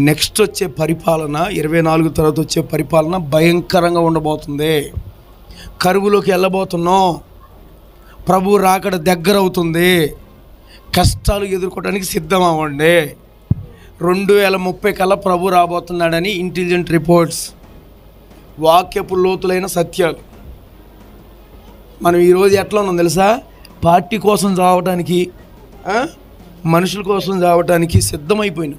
Next వచ్చే పరిపాలన 24 తర్వాత వచ్చే పరిపాలన భయంకరంగా ఉండబోతుంది. కరువులోకి వెళ్ళబోతున్నాం. ప్రభు రాకడ దగ్గర అవుతుంది. కష్టాలు ఎదుర్కోవడానికి సిద్ధం అవ్వండి. 2030 కల్లా ప్రభు రాబోతున్నాడని ఇంటెలిజెంట్ రిపోర్ట్స్, వాక్యపు లోతులైన సత్యాలు. మనం ఈరోజు ఎట్లా ఉన్నాం తెలుసా? పార్టీ కోసం చావటానికి, మనుషుల కోసం చావటానికి సిద్ధమైపోయాను.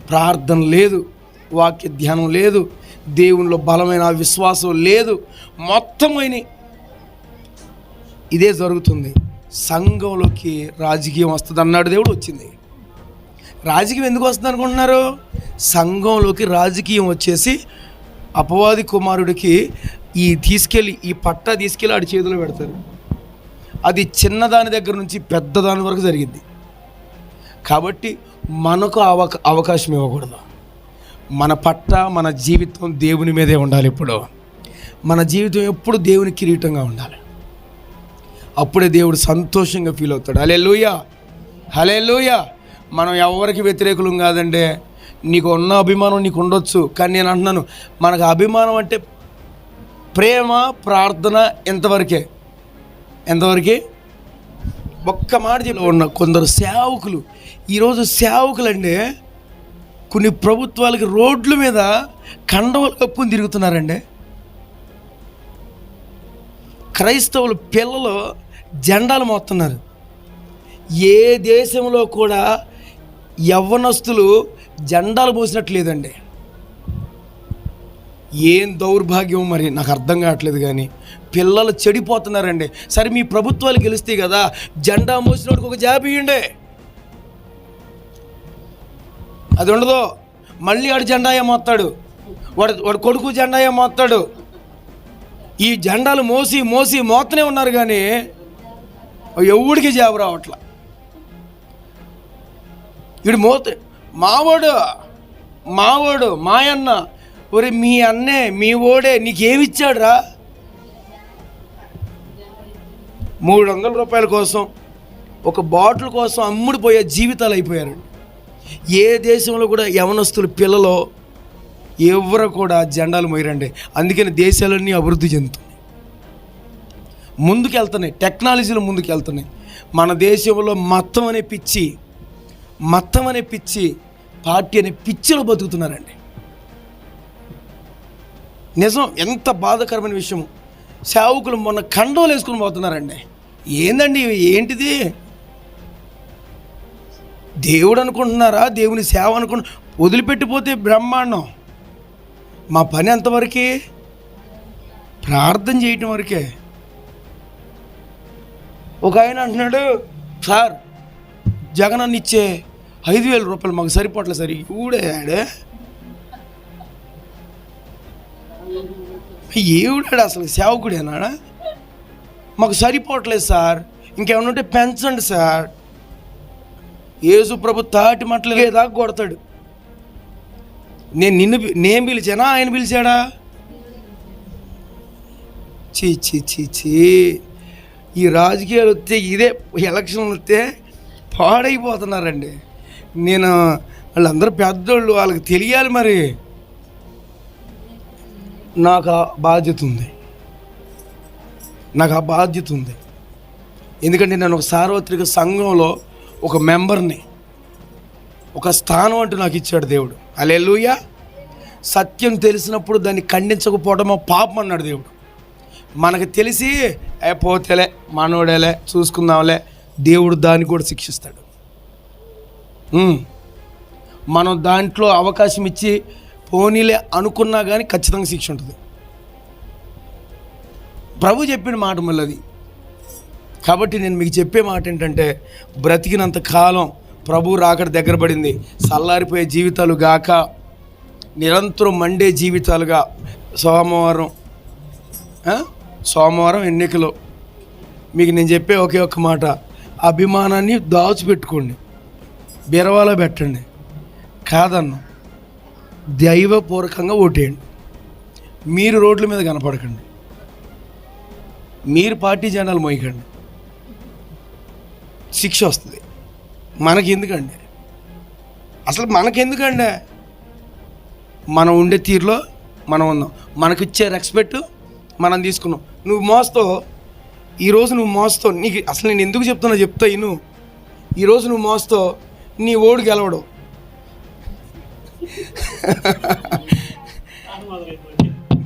ప్రార్థన లేదు, వాక్య ధ్యానం లేదు, దేవునిలో బలమైన విశ్వాసం లేదు, మొత్తం పోయినాయి. ఇదే జరుగుతుంది. సంఘంలోకి రాజకీయం వస్తుంది అన్నాడు దేవుడు, వచ్చింది. రాజకీయం ఎందుకు వస్తుంది అనుకుంటున్నారు? సంఘంలోకి రాజకీయం వచ్చేసి అపవాది కుమారుడికి తీసుకెళ్ళి ఈ పట్టా తీసుకెళ్ళి ఆడి చేతిలో పెడతారు. అది చిన్నదాని దగ్గర నుంచి పెద్దదాని వరకు జరిగింది. కాబట్టి మనకు అవకాశం ఇవ్వకూడదు. మన పట్ట, మన జీవితం దేవుని మీదే ఉండాలి. ఇప్పుడు మన జీవితం ఎప్పుడు దేవుని కిరీటంగా ఉండాలి. అప్పుడే దేవుడు సంతోషంగా ఫీల్ అవుతాడు. హల్లెలూయా, హల్లెలూయా. మనం ఎవరికి వ్యతిరేకులం కాదండి. నీకు ఉన్న అభిమానం నీకు ఉండొచ్చు, కానీ నేను అంటున్నాను, మనకు అభిమానం అంటే ప్రేమ, ప్రార్థన ఎంతవరకే. ఒక్క మాట చెప్పి ఉన్న కొందరు సేవకులు, ఈరోజు సేవకులండి కొన్ని ప్రభుత్వాలకి రోడ్ల మీద కండవలు కప్పుకొని తిరుగుతున్నారండి. క్రైస్తవులు పిల్లలు జెండాలు మోస్తున్నారు. ఏ దేశంలో కూడా యవ్వనస్తులు జెండాలు మోసినట్టు లేదండి. ఏం దౌర్భాగ్యం మరి, నాకు అర్థం కావట్లేదు. కానీ పిల్లలు చెడిపోతున్నారండి. సరే, మీ ప్రభుత్వాలు గెలుస్తాయి కదా, జెండా మోసినోడికి ఒక జాబ్ ఇవ్వండి. అది ఉండదు. మళ్ళీ వాడు జెండా ఏమోస్తాడు, వాడు కొడుకు జెండా ఏమోస్తాడు. ఈ జెండాలు మోస్తూనే ఉన్నారు, కానీ ఎవడికి జాబ్ రావట్లా. వీడు మావాడు మాయన్న, ఒరే మీ అన్నే మీ ఓడే నీకేమిచ్చాడు రా? 300 రూపాయల కోసం, ఒక బాటిల్ కోసం అమ్ముడిపోయే జీవితాలు అయిపోయారు. ఏ దేశంలో కూడా యవనస్తులు పిల్లలు ఎవరు కూడా జెండాలు మోయరండి. అందుకని దేశాలన్నీ అభివృద్ధి చెందుతున్నాయి, ముందుకెళ్తున్నాయి, టెక్నాలజీలు ముందుకెళ్తున్నాయి. మన దేశంలో మతం అనే పిచ్చి, పార్టీ అనే పిచ్చిలో బతుకుతున్నారండి. నిజం, ఎంత బాధాకరమైన విషయం. సేవకులు మొన్న కండోలు వేసుకుని పోతున్నారండి. ఏందండి ఏంటిది? దేవుడు అనుకుంటున్నారా? దేవుని సేవ వదిలిపెట్టిపోతే బ్రహ్మాండం. మా పని ఎంతవరకే? ప్రార్థన చేయటం వరకే. ఒక ఆయన అంటున్నాడు, సార్ జగన్ అన్న ఇచ్చే 5,000 రూపాయలు మాకు సరిపోవట్లేదు సార్. ఈవిడాడే అసలు సేవకుడేనాడా? మాకు సరిపోవట్లేదు సార్, ఇంకేమన్నా ఉంటే పెంచండి సార్. యేసు ప్రభు తాటి మట్టలు లేదా కొడతాడు. నేను పిలిచానా, ఆయన పిలిచాడా? చీ. ఈ రాజకీయాలు వస్తే, ఇదే ఎలక్షన్లు వస్తే పాడైపోతున్నారండి. వాళ్ళందరూ పెద్దోళ్ళు, వాళ్ళకి తెలియాలి. మరి నాకు ఆ బాధ్యత ఉంది. ఎందుకంటే నేను ఒక సార్వత్రిక సంఘంలో ఒక మెంబర్ని, ఒక స్థానం అంటూ నాకు ఇచ్చాడు దేవుడు. హల్లెలూయా. సత్యం తెలిసినప్పుడు దాన్ని ఖండించకపోవడమో పాపం అన్నాడు దేవుడు. మనకు తెలిసి పోతేలే, మనోడేలే, చూసుకుందాంలే, దేవుడు దాన్ని కూడా శిక్షిస్తాడు. మనం దాంట్లో అవకాశం ఇచ్చి పోనీలే అనుకున్నా కానీ ఖచ్చితంగా శిక్ష ఉంటుంది. ప్రభు చెప్పిన మాట మళ్ళీ అది. కాబట్టి నేను మీకు చెప్పే మాట ఏంటంటే, బ్రతికినంత కాలం ప్రభు రాకడ దగ్గర పడింది. చల్లారిపోయే జీవితాలు గాక నిరంతరం మండే జీవితాలుగా. సోమవారం ఎన్నికలు. మీకు నేను చెప్పే ఒకే ఒక్క మాట, అభిమానాన్ని దాచిపెట్టుకోండి, బీరవాలో పెట్టండి. కాదన్నా, దైవపూర్వకంగా ఓటేయండి. మీరు రోడ్ల మీద కనపడకండి, మీరు పార్టీ జెండాలు మోయకండి, శిక్ష వస్తుంది. మనకెందుకండి? అసలు మనకెందుకండి? మనం ఉండే తీరులో మనం ఉన్నాం, మనకిచ్చే రెస్పెక్ట్ మనం తీసుకున్నాం. నువ్వు మోస్తావు, ఈరోజు నువ్వు మోస్తావు. నీకు అసలు నేను ఎందుకు చెప్తా ఇను. ఈరోజు నువ్వు మోస్తావు, నీ ఓడు గెలవడు.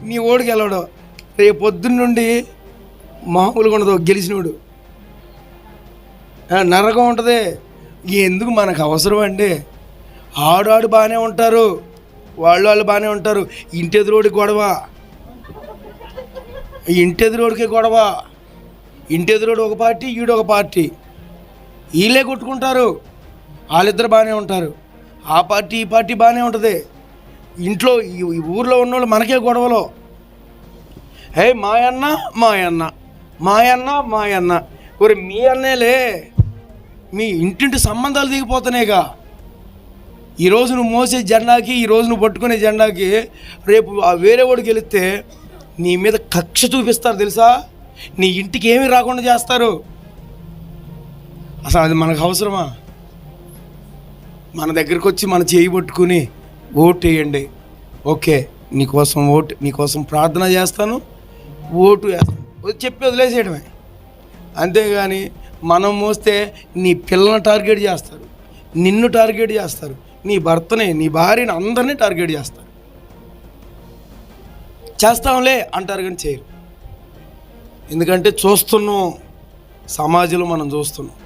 నీ ఓడు గెలవడు. రేపు పొద్దున్న నుండి మామూలుగా ఉండదు గెలిచినోడు, నరకం ఉంటుంది. ఎందుకు మనకు అవసరం అండి? ఆడాడు బాగానే ఉంటారు, వాళ్ళు బాగానే ఉంటారు. ఇంటెదురోడికి గొడవ, ఇంటెదురోడికి గొడవ. ఇంటెదురోడు ఒక పార్టీ, ఈడు ఒక పార్టీ, వీళ్ళే కొట్టుకుంటారు. వాళ్ళిద్దరు బాగానే ఉంటారు, ఆ పార్టీ ఈ పార్టీ బాగానే ఉంటుంది. ఇంట్లో ఈ ఊర్లో ఉన్నోళ్ళు మనకే గొడవలు. మాయన్న మాయన్న మాయన్న మాయన్న. ఒరే మీ అన్నేలే, మీ ఇంటింటి సంబంధాలు దిగిపోతున్నాయిగా. ఈరోజు నువ్వు మోసే జెండాకి, ఈరోజు నువ్వు పట్టుకునే జెండాకి రేపు ఆ వేరే వాడికి వెళితే నీ మీద కక్ష చూపిస్తారు తెలుసా? నీ ఇంటికి ఏమీ రాకుండా చేస్తారు. అసలు అది మనకు అవసరమా? మన దగ్గరికి వచ్చి మన చేయి పట్టుకుని ఓటు వేయండి, ఓకే నీకోసం ప్రార్థన చేస్తాను, ఓటు వేస్తాను చెప్పి వదిలేసేయడమే. అంతేగాని మనం మోస్తే నీ పిల్లల్ని టార్గెట్ చేస్తారు, నిన్ను టార్గెట్ చేస్తారు, నీ భర్తని, నీ భార్యని, అందరినీ టార్గెట్ చేస్తాంలే అంటారు కానీ చేయరు. ఎందుకంటే చూస్తున్నాం, సమాజంలో మనం చూస్తున్నాం.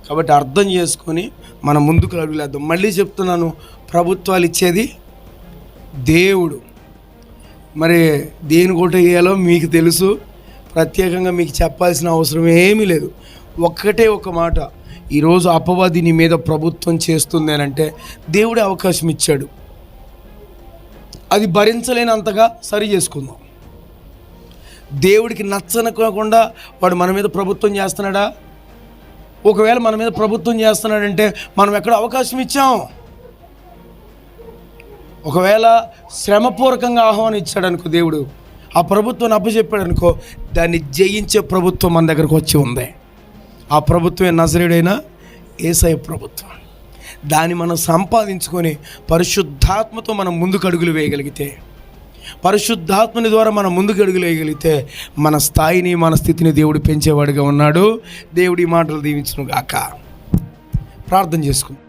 కాబట్టి అర్థం చేసుకొని మనం ముందుకు అడుగులేద్దాం. మళ్ళీ చెప్తున్నాను, ప్రభుత్వాలు ఇచ్చేది దేవుడు. మరి దేని కోట వేయాలో మీకు తెలుసు, ప్రత్యేకంగా మీకు చెప్పాల్సిన అవసరం ఏమీ లేదు. ఒక్కటే ఒక మాట, ఈరోజు అపవాది నీ మీద ప్రభుత్వం చేస్తుంది అని అంటే దేవుడే అవకాశం ఇచ్చాడు. అది భరించలేనంతగా సరి చేసుకుందాం. దేవుడికి నచ్చనకుండా వాడు మన మీద ప్రభుత్వం చేస్తున్నాడా? ఒకవేళ మన మీద ప్రభుత్వం చేస్తున్నాడంటే మనం ఎక్కడ అవకాశం ఇచ్చాం? ఒకవేళ శ్రమపూర్వకంగా ఆహ్వానించాడు అనుకో దేవుడు, ఆ ప్రభుత్వాన్ని అప్పచెప్పాడు అనుకో, దాన్ని జయించే ప్రభుత్వం మన దగ్గరకు వచ్చి ఉంది. ఆ ప్రభుత్వమే నజరేయుడైన యేసయ్య ప్రభుత్వం. దాన్ని మనం సంపాదించుకొని పరిశుద్ధాత్మతో మనం ముందుకు అడుగులు వేయగలిగితే, పరిశుద్ధాత్మని ద్వారా మనం ముందుకు అడుగులు వేయగలిగితే మన స్థాయిని, మన స్థితిని దేవుడు పెంచేవాడిగా ఉన్నాడు. దేవుడి మాటలు దీవించును గాక. ప్రార్థన చేసుకుందాం.